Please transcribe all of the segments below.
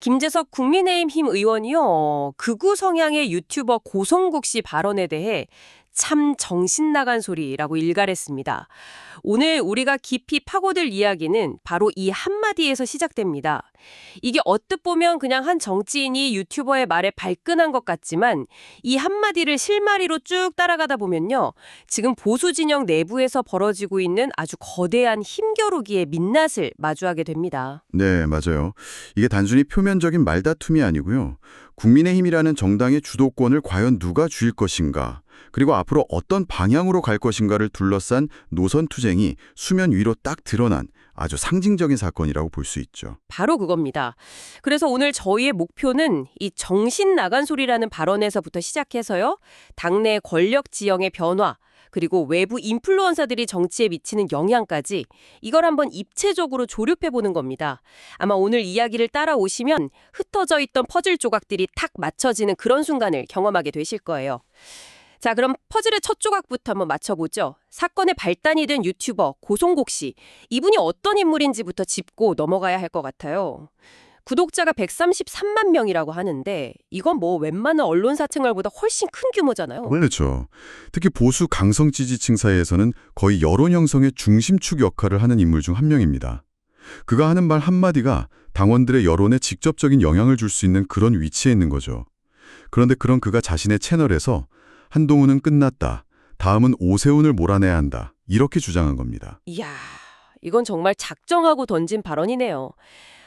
김재석 국민의힘 의원이요. 극우 성향의 유튜버 고성국 씨 발언에 대해 참 정신 나간 소리라고 일갈했습니다. 오늘 우리가 깊이 파고들 이야기는 바로 이 한마디에서 시작됩니다. 이게 언뜻 보면 그냥 한 정치인이 유튜버의 말에 발끈한 것 같지만 이 한마디를 실마리로 쭉 따라가다 보면요. 지금 보수 진영 내부에서 벌어지고 있는 아주 거대한 힘겨루기의 민낯을 마주하게 됩니다. 네, 맞아요. 이게 단순히 표면적인 말다툼이 아니고요. 국민의힘이라는 정당의 주도권을 과연 누가 쥘 것인가, 그리고 앞으로 어떤 방향으로 갈 것인가를 둘러싼 노선 투쟁이 수면 위로 딱 드러난 아주 상징적인 사건이라고 볼 수 있죠. 바로 그겁니다. 그래서 오늘 저희의 목표는 이 정신 나간 소리라는 발언에서부터 시작해서요. 당내 권력 지형의 변화, 그리고 외부 인플루언서들이 정치에 미치는 영향까지 이걸 한번 입체적으로 조립해보는 겁니다. 아마 오늘 이야기를 따라오시면 흩어져 있던 퍼즐 조각들이 탁 맞춰지는 그런 순간을 경험하게 되실 거예요. 자, 그럼 퍼즐의 첫 조각부터 한번 맞춰보죠. 사건의 발단이 된 유튜버 고성국 씨. 이분이 어떤 인물인지부터 짚고 넘어가야 할 것 같아요. 구독자가 133만 명이라고 하는데 이건 뭐 웬만한 언론사 채널보다 훨씬 큰 규모잖아요. 그렇죠. 특히 보수 강성 지지층 사이에서는 거의 여론 형성의 중심축 역할을 하는 인물 중 한 명입니다. 그가 하는 말 한마디가 당원들의 여론에 직접적인 영향을 줄 수 있는 그런 위치에 있는 거죠. 그런데 그런 그가 자신의 채널에서 한동훈은 끝났다, 다음은 오세훈을 몰아내야 한다, 이렇게 주장한 겁니다. 이야, 이건 정말 작정하고 던진 발언이네요.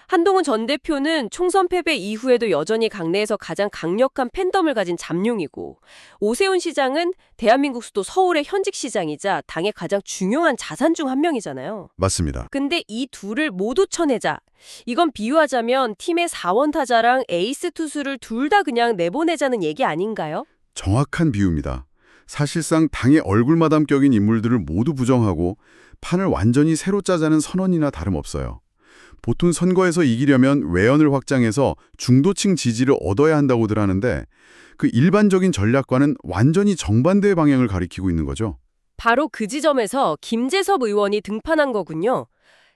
한동훈 전 대표는 총선 패배 이후에도 여전히 당내에서 가장 강력한 팬덤을 가진 잠룡이고 오세훈 시장은 대한민국 수도 서울의 현직 시장이자 당의 가장 중요한 자산 중 한 명이잖아요. 맞습니다. 근데 이 둘을 모두 쳐내자. 이건 비유하자면 팀의 4원 타자랑 에이스 투수를 둘 다 그냥 내보내자는 얘기 아닌가요? 정확한 비유입니다. 사실상 당의 얼굴마담 격인 인물들을 모두 부정하고 판을 완전히 새로 짜자는 선언이나 다름없어요. 보통 선거에서 이기려면 외연을 확장해서 중도층 지지를 얻어야 한다고들 하는데 그 일반적인 전략과는 완전히 정반대의 방향을 가리키고 있는 거죠. 바로 그 지점에서 김재섭 의원이 등판한 거군요.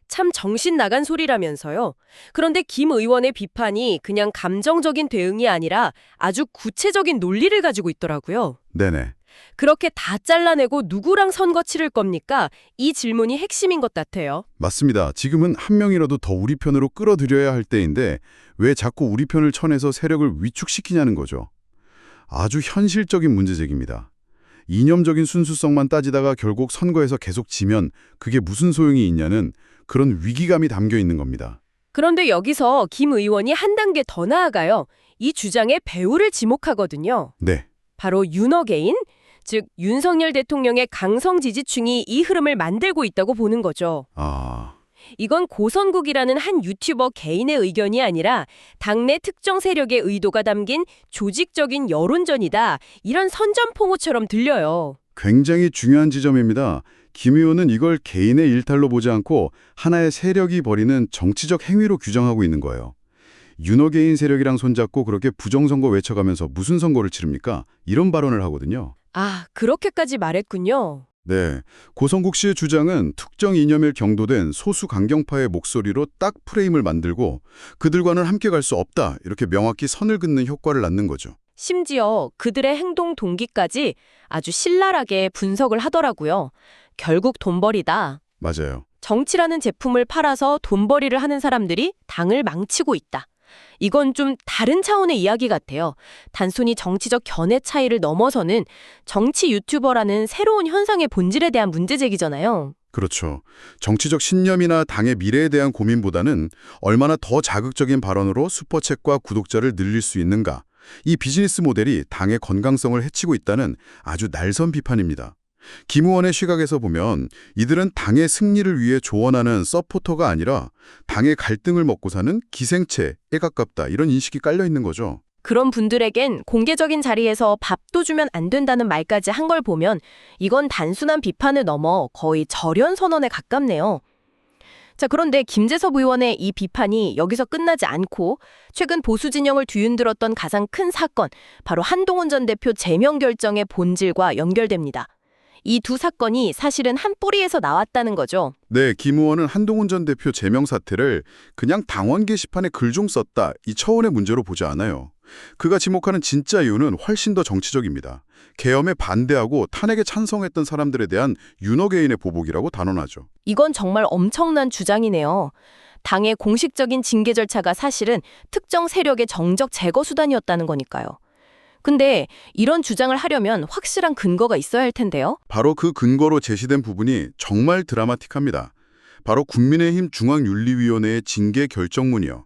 참 정신 나간 소리라면서요. 그런데 김 의원의 비판이 그냥 감정적인 대응이 아니라 아주 구체적인 논리를 가지고 있더라고요. 네네. 그렇게 다 잘라내고 누구랑 선거 치를 겁니까? 이 질문이 핵심인 것 같아요. 맞습니다. 지금은 한 명이라도 더 우리 편으로 끌어들여야 할 때인데 왜 자꾸 우리 편을 쳐내서 세력을 위축시키냐는 거죠. 아주 현실적인 문제제기입니다. 이념적인 순수성만 따지다가 결국 선거에서 계속 지면 그게 무슨 소용이 있냐는 그런 위기감이 담겨 있는 겁니다. 그런데 여기서 김 의원이 한 단계 더 나아가요. 이 주장의 배후를 지목하거든요. 네. 바로 윤어게인, 즉 윤석열 대통령의 강성 지지층이 이 흐름을 만들고 있다고 보는 거죠. 이건 고선국이라는 한 유튜버 개인의 의견이 아니라 당내 특정 세력의 의도가 담긴 조직적인 여론전이다. 이런 선전포고처럼 들려요. 굉장히 중요한 지점입니다. 김 의원은 이걸 개인의 일탈로 보지 않고 하나의 세력이 벌이는 정치적 행위로 규정하고 있는 거예요. 윤어게인 세력이랑 손잡고 그렇게 부정선거 외쳐가면서 무슨 선거를 치릅니까? 이런 발언을 하거든요. 아, 그렇게까지 말했군요. 네, 고성국 씨의 주장은 특정 이념에 경도된 소수 강경파의 목소리로 딱 프레임을 만들고 그들과는 함께 갈 수 없다, 이렇게 명확히 선을 긋는 효과를 낳는 거죠. 심지어 그들의 행동 동기까지 아주 신랄하게 분석을 하더라고요. 결국 돈벌이다. 맞아요. 정치라는 제품을 팔아서 돈벌이를 하는 사람들이 당을 망치고 있다. 이건 좀 다른 차원의 이야기 같아요. 단순히 정치적 견해 차이를 넘어서는 정치 유튜버라는 새로운 현상의 본질에 대한 문제제기잖아요. 그렇죠. 정치적 신념이나 당의 미래에 대한 고민보다는 얼마나 더 자극적인 발언으로 슈퍼챗과 구독자를 늘릴 수 있는가. 이 비즈니스 모델이 당의 건강성을 해치고 있다는 아주 날선 비판입니다. 김 의원의 시각에서 보면 이들은 당의 승리를 위해 조언하는 서포터가 아니라 당의 갈등을 먹고 사는 기생체에 가깝다, 이런 인식이 깔려 있는 거죠. 그런 분들에겐 공개적인 자리에서 밥도 주면 안 된다는 말까지 한 걸 보면 이건 단순한 비판을 넘어 거의 절연 선언에 가깝네요. 자, 그런데 김재섭 의원의 이 비판이 여기서 끝나지 않고 최근 보수 진영을 뒤흔들었던 가장 큰 사건, 바로 한동훈 전 대표 제명 결정의 본질과 연결됩니다. 이 두 사건이 사실은 한 뿌리에서 나왔다는 거죠. 네, 김 의원은 한동훈 전 대표 제명 사태를 그냥 당원 게시판에 글 좀 썼다 이 차원의 문제로 보지 않아요. 그가 지목하는 진짜 이유는 훨씬 더 정치적입니다. 계엄에 반대하고 탄핵에 찬성했던 사람들에 대한 윤호 개인의 보복이라고 단언하죠. 이건 정말 엄청난 주장이네요. 당의 공식적인 징계 절차가 사실은 특정 세력의 정적 제거 수단이었다는 거니까요. 근데 이런 주장을 하려면 확실한 근거가 있어야 할 텐데요. 바로 그 근거로 제시된 부분이 정말 드라마틱합니다. 바로 국민의힘 중앙윤리위원회의 징계 결정문이요.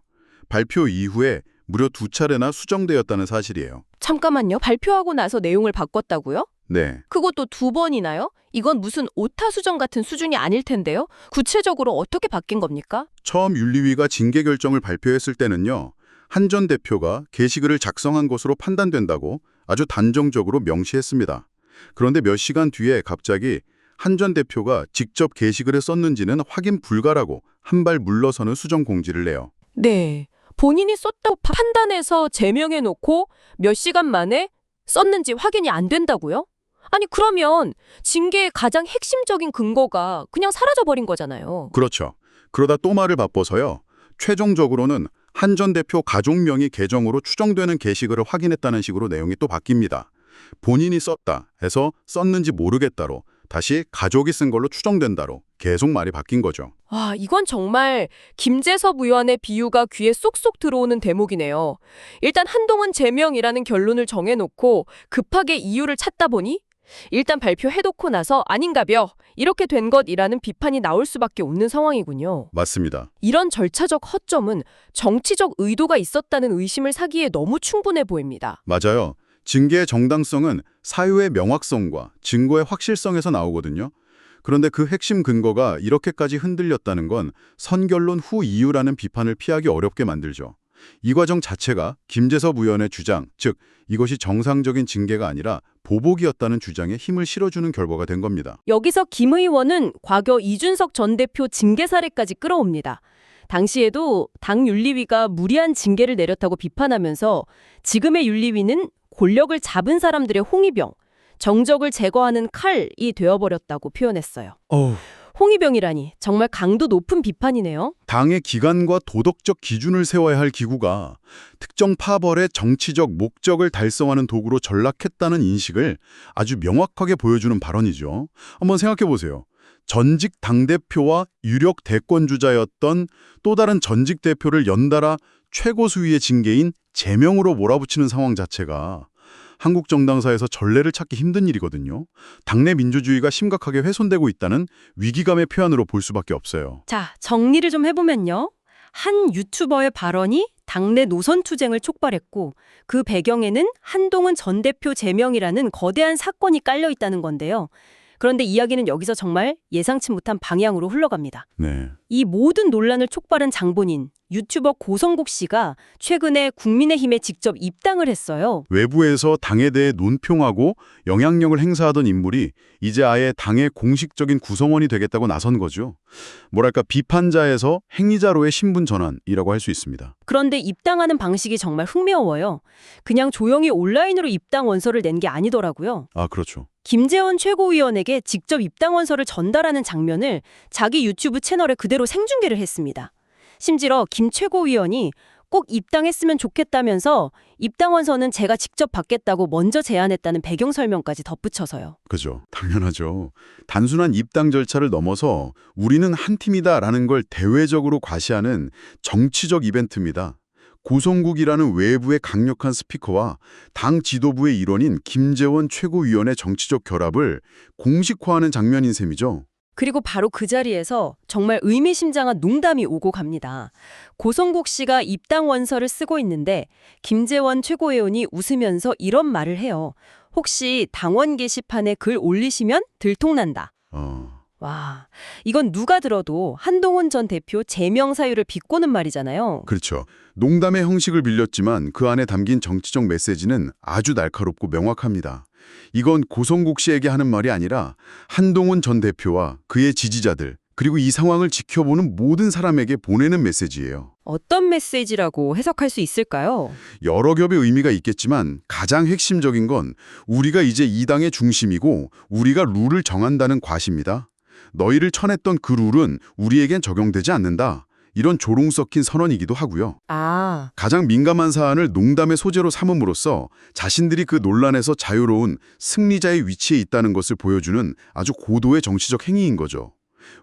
발표 이후에 무려 2차례나 수정되었다는 사실이에요. 잠깐만요. 발표하고 나서 내용을 바꿨다고요? 네, 그것도 2번이나요? 이건 무슨 오타 수정 같은 수준이 아닐 텐데요. 구체적으로 어떻게 바뀐 겁니까? 처음 윤리위가 징계 결정을 발표했을 때는요. 한 전 대표가 게시글을 작성한 것으로 판단된다고 아주 단정적으로 명시했습니다. 그런데 몇 시간 뒤에 갑자기 한 전 대표가 직접 게시글을 썼는지는 확인 불가라고 한 발 물러서는 수정 공지를 내요. 네. 본인이 썼다고 판단해서 제명해놓고 몇 시간 만에 썼는지 확인이 안 된다고요? 아니 그러면 징계의 가장 핵심적인 근거가 그냥 사라져버린 거잖아요. 그렇죠. 그러다 또 말을 바꿔서요. 최종적으로는 한 전 대표 가족명의 계정으로 추정되는 게시글을 확인했다는 식으로 내용이 또 바뀝니다. 본인이 썼다 해서 썼는지 모르겠다로 다시 가족이 쓴 걸로 추정된다로 계속 말이 바뀐 거죠. 와, 이건 정말 김재섭 의원의 비유가 귀에 쏙쏙 들어오는 대목이네요. 일단 한동훈 제명이라는 결론을 정해놓고 급하게 이유를 찾다 보니 일단 발표해놓고 나서 아닌가벼 이렇게 된 것이라는 비판이 나올 수밖에 없는 상황이군요. 맞습니다. 이런 절차적 허점은 정치적 의도가 있었다는 의심을 사기에 너무 충분해 보입니다. 맞아요. 징계의 정당성은 사유의 명확성과 증거의 확실성에서 나오거든요. 그런데 그 핵심 근거가 이렇게까지 흔들렸다는 건 선결론 후 이유라는 비판을 피하기 어렵게 만들죠. 이 과정 자체가 김재섭 의원의 주장, 즉 이것이 정상적인 징계가 아니라 보복이었다는 주장에 힘을 실어주는 결과가 된 겁니다. 여기서 김 의원은 과거 이준석 전 대표 징계 사례까지 끌어옵니다. 당시에도 당 윤리위가 무리한 징계를 내렸다고 비판하면서 지금의 윤리위는 권력을 잡은 사람들의 홍위병, 정적을 제거하는 칼이 되어버렸다고 표현했어요. 홍위병이라니 정말 강도 높은 비판이네요. 당의 기관과 도덕적 기준을 세워야 할 기구가 특정 파벌의 정치적 목적을 달성하는 도구로 전락했다는 인식을 아주 명확하게 보여주는 발언이죠. 한번 생각해 보세요. 전직 당대표와 유력 대권주자였던 또 다른 전직 대표를 연달아 최고 수위의 징계인 제명으로 몰아붙이는 상황 자체가 한국 정당사에서 전례를 찾기 힘든 일이거든요. 당내 민주주의가 심각하게 훼손되고 있다는 위기감의 표현으로 볼 수밖에 없어요. 자, 정리를 좀 해보면요. 한 유튜버의 발언이 당내 노선 투쟁을 촉발했고 그 배경에는 한동훈 전 대표 제명이라는 거대한 사건이 깔려 있다는 건데요. 그런데 이야기는 여기서 정말 예상치 못한 방향으로 흘러갑니다. 네. 이 모든 논란을 촉발한 장본인 유튜버 고성국 씨가 최근에 국민의힘에 직접 입당을 했어요. 외부에서 당에 대해 논평하고 영향력을 행사하던 인물이 이제 아예 당의 공식적인 구성원이 되겠다고 나선 거죠. 뭐랄까 비판자에서 행위자로의 신분 전환이라고 할 수 있습니다. 그런데 입당하는 방식이 정말 흥미로워요. 그냥 조용히 온라인으로 입당 원서를 낸 게 아니더라고요. 아, 그렇죠. 김재원 최고위원에게 직접 입당 원서를 전달하는 장면을 자기 유튜브 채널에 그대로 생중계를 했습니다. 심지어 김 최고위원이 꼭 입당했으면 좋겠다면서 입당 원서는 제가 직접 받겠다고 먼저 제안했다는 배경 설명까지 덧붙여서요. 그죠. 당연하죠. 단순한 입당 절차를 넘어서 우리는 한 팀이다라는 걸 대외적으로 과시하는 정치적 이벤트입니다. 고성국이라는 외부의 강력한 스피커와 당 지도부의 일원인 김재원 최고위원의 정치적 결합을 공식화하는 장면인 셈이죠. 그리고 바로 그 자리에서 정말 의미심장한 농담이 오고 갑니다. 고성국 씨가 입당 원서를 쓰고 있는데 김재원 최고위원이 웃으면서 이런 말을 해요. 혹시 당원 게시판에 글 올리시면 들통난다. 와, 이건 누가 들어도 한동훈 전 대표 제명 사유를 비꼬는 말이잖아요. 그렇죠. 농담의 형식을 빌렸지만 그 안에 담긴 정치적 메시지는 아주 날카롭고 명확합니다. 이건 고성국 씨에게 하는 말이 아니라 한동훈 전 대표와 그의 지지자들, 그리고 이 상황을 지켜보는 모든 사람에게 보내는 메시지예요. 어떤 메시지라고 해석할 수 있을까요? 여러 겹의 의미가 있겠지만 가장 핵심적인 건 우리가 이제 이 당의 중심이고 우리가 룰을 정한다는 과시입니다. 너희를 쳐냈던 그 룰은 우리에겐 적용되지 않는다. 이런 조롱 섞인 선언이기도 하고요. 아, 가장 민감한 사안을 농담의 소재로 삼음으로써 자신들이 그 논란에서 자유로운 승리자의 위치에 있다는 것을 보여주는 아주 고도의 정치적 행위인 거죠.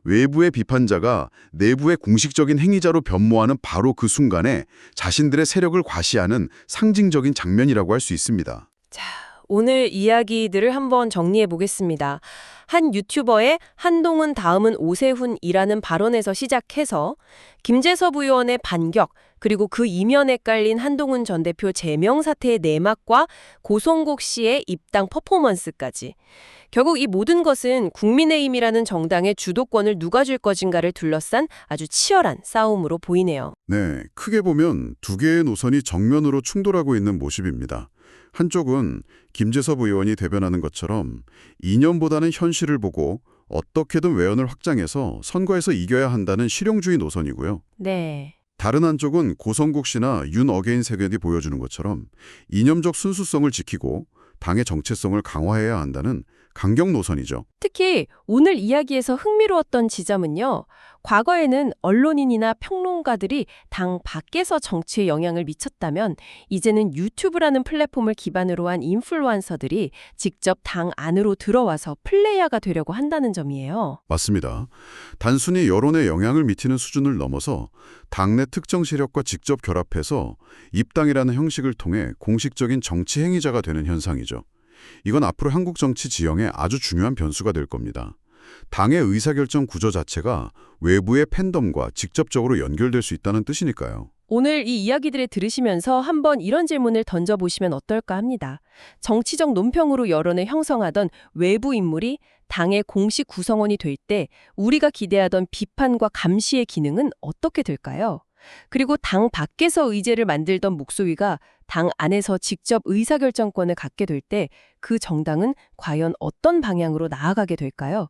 외부의 비판자가 내부의 공식적인 행위자로 변모하는 바로 그 순간에 자신들의 세력을 과시하는 상징적인 장면이라고 할 수 있습니다. 오늘 이야기들을 한번 정리해 보겠습니다. 한 유튜버의 한동훈 다음은 오세훈이라는 발언에서 시작해서 김재섭 의원의 반격, 그리고 그 이면에 깔린 한동훈 전 대표 제명 사태의 내막과 고성국 씨의 입당 퍼포먼스까지. 결국 이 모든 것은 국민의힘이라는 정당의 주도권을 누가 줄 것인가를 둘러싼 아주 치열한 싸움으로 보이네요. 네, 크게 보면 두 개의 노선이 정면으로 충돌하고 있는 모습입니다. 한쪽은 김재섭 의원이 대변하는 것처럼 이념보다는 현실을 보고 어떻게든 외연을 확장해서 선거에서 이겨야 한다는 실용주의 노선이고요. 네. 다른 한쪽은 고성국 씨나 윤 어게인 세력이 보여주는 것처럼 이념적 순수성을 지키고 당의 정체성을 강화해야 한다는 강경 노선이죠. 특히 오늘 이야기에서 흥미로웠던 지점은요. 과거에는 언론인이나 평론가들이 당 밖에서 정치에 영향을 미쳤다면 이제는 유튜브라는 플랫폼을 기반으로 한 인플루언서들이 직접 당 안으로 들어와서 플레이어가 되려고 한다는 점이에요. 맞습니다. 단순히 여론에 영향을 미치는 수준을 넘어서 당내 특정 세력과 직접 결합해서 입당이라는 형식을 통해 공식적인 정치 행위자가 되는 현상이죠. 이건 앞으로 한국 정치 지형에 아주 중요한 변수가 될 겁니다. 당의 의사결정 구조 자체가 외부의 팬덤과 직접적으로 연결될 수 있다는 뜻이니까요. 오늘 이 이야기들을 들으시면서 한번 이런 질문을 던져보시면 어떨까 합니다. 정치적 논평으로 여론을 형성하던 외부 인물이 당의 공식 구성원이 될 때 우리가 기대하던 비판과 감시의 기능은 어떻게 될까요? 그리고 당 밖에서 의제를 만들던 목소리가 당 안에서 직접 의사결정권을 갖게 될 때 그 정당은 과연 어떤 방향으로 나아가게 될까요?